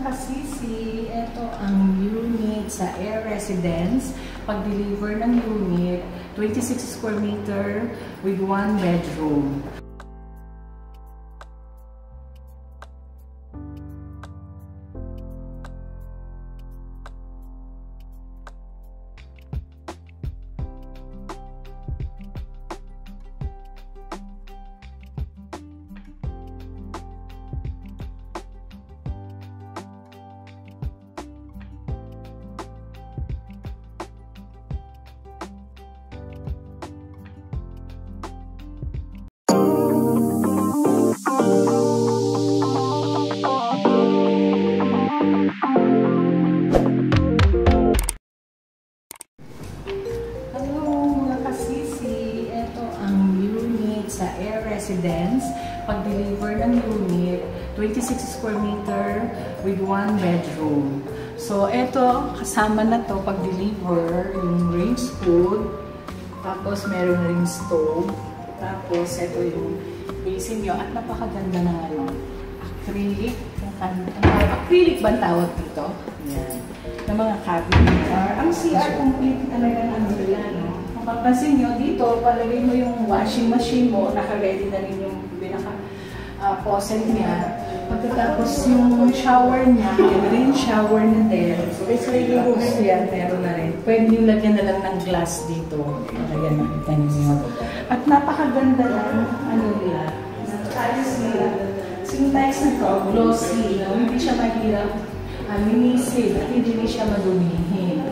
kasisi, ito ang unit sa Air Residence. Pag-deliver ng unit, 26 square meter with 1 bedroom. Sa Air Residence, pag-deliver ng unit, 26 square meter with 1 bedroom. So, ito, kasama na to pag-deliver, yung range food, tapos meron ring stove, tapos ito yung basin nyo, at napakaganda na acrylic, acrylic ba tawag dito? Yan. Ng mga cabinet. Ang CR complete talaga ng nila, no? Mapapansin nyo, dito, palagay mo yung washing machine mo, naka-ready na rin yung faucet niya. Pagkatapos yung shower niya, yung rain shower na din. Tapos yan, meron na rin. Pwede nyo lagyan na lang ng glass dito. Ayan, nakita nyo. At napakaganda lang, nila, tiles nila. Yung tiles na to, glossy, hindi siya mahirap linisin at hindi siya madumihin.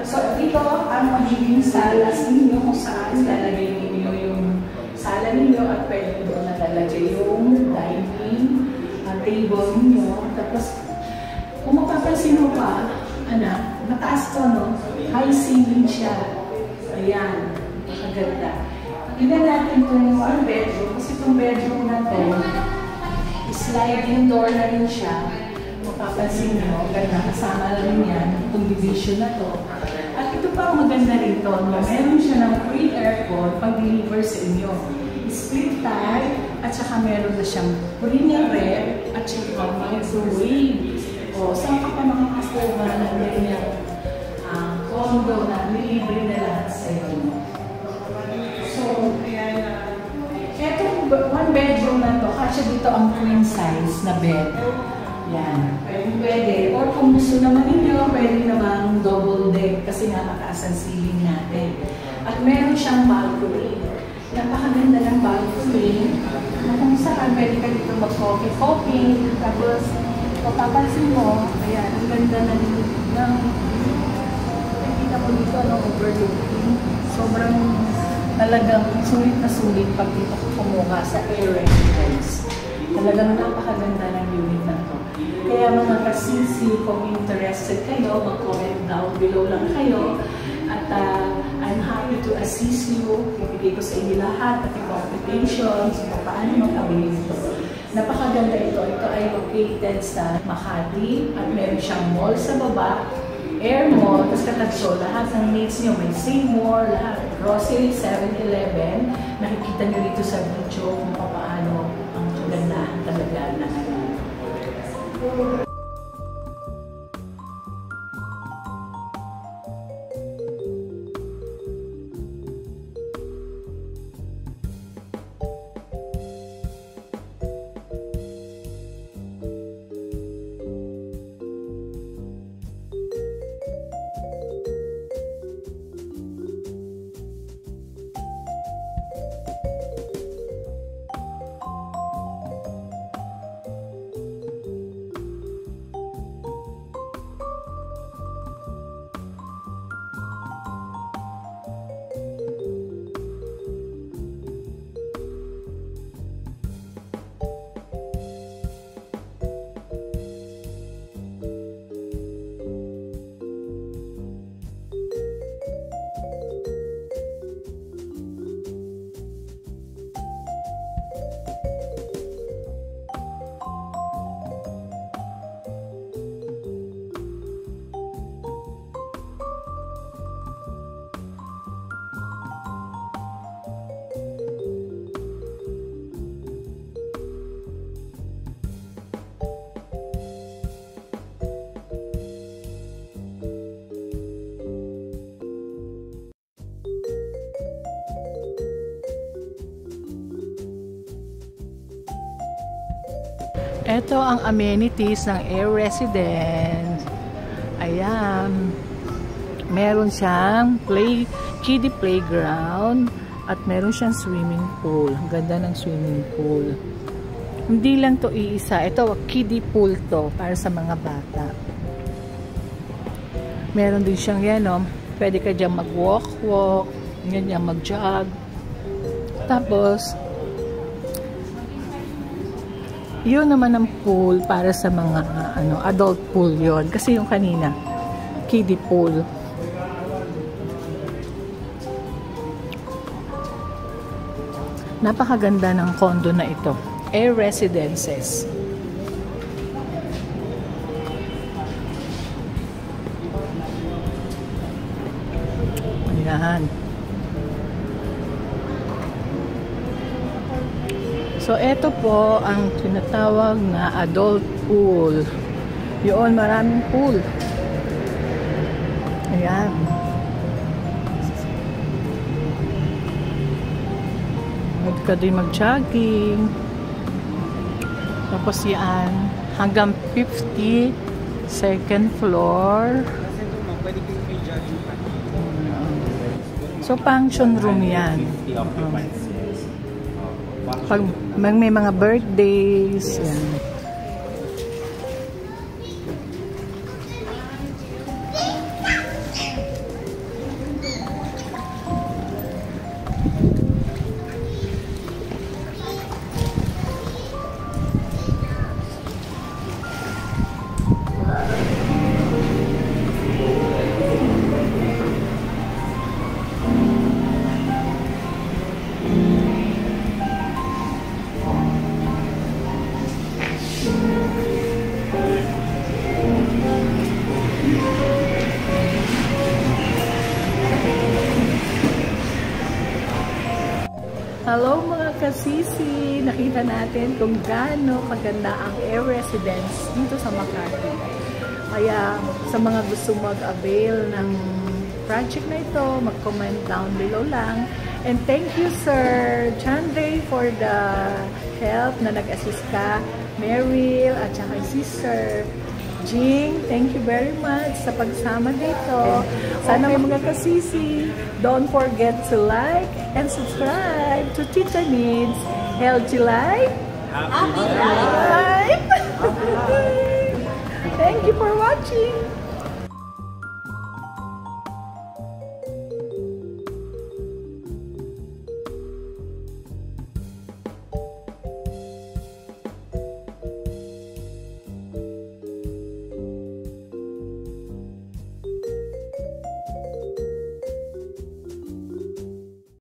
So, dito ang magiging salas ninyo kung saan lalagay ninyo yung sala ninyo at pwede doon nalalagay yung dining table ninyo. Tapos, kung mapapansin mo pa, mataas to, no? High ceiling siya. Ayan, makaganda. Tignan natin itong one bedroom, kasi itong bedroom natin, sliding door na rin siya. Mapapansin nyo, ganda kasama rin yan, itong division na to. At ito pa ang maganda rito, no? Meron siya ng free aircon pag-deliver sa inyo. Split type, at saka meron na siyang free na ref, at saka microwave. O, saan ka pa mga customer na ganyan condo na nilibre na lahat sa iyo. So, etong one bedroom na to, kasi dito ang queen size na bed. Yan. Pwede. Or kung gusto naman ninyo, pwede namang double deck kasi nga mataas ang ceiling natin. At meron siyang balcony. Napakaganda ng balcony. Na kung saan pwede ka dito mag-coffee. Tapos, papapansin mo, ayan, ang ganda na dito ng nakikita ko dito, overlooking. Sobrang talagang sulit na sulit pag dito ko kumuha sa Air Residence. Talagang napakaganda ng unit na to. Kaya mga kasisi, kung interested kayo, mag-comment down below lang kayo. At I'm happy to assist you. Ibigay ko sa inyo lahat at yung applications, kung paano mag-avail ito. Napakaganda ito. Ito ay located sa Makati at meron siyang mall sa baba, Air Mall, tapos katagso, lahat ng needs nyo, may Seymour, lahat, grocery, 7-Eleven. Nakikita nyo dito sa video kung paano ang kagandahan talaga na Ito ang amenities ng Air Residence. Ayan. Meron siyang kiddie playground at meron siyang swimming pool. Ang ganda ng swimming pool. Hindi lang to iisa. Ito, kiddie pool to para sa mga bata. Meron din siyang yan, no? Pwede ka dyan mag-walk, ganyan, mag-jog. Tapos, yun naman ang pool para sa mga adult pool yon. Kasi yung kanina, kiddie pool. Napakaganda ng condo na ito. Air Residences. Ayan. So, ito po ang tinatawag na adult pool. Yun, maraming pool. Ayan. Pwede ka din mag-jogging. Tapos yan, hanggang 50, second floor. So, function room yan. Pag may mga birthdays, yan. Hello mga kasisi! Nakita natin kung gaano kaganda ang Air Residence dito sa Makati. Kaya sa mga gusto mag-avail ng project na ito, mag-comment down below lang. And thank you Sir Chandray for the help na nag-assist ka. Meryl at saka si Sir Jing, thank you very much sa pagsama dito. Sana mga kasisi, don't forget to like and subscribe to Tita Needs Healthy Life, Happy Life. Thank you for watching.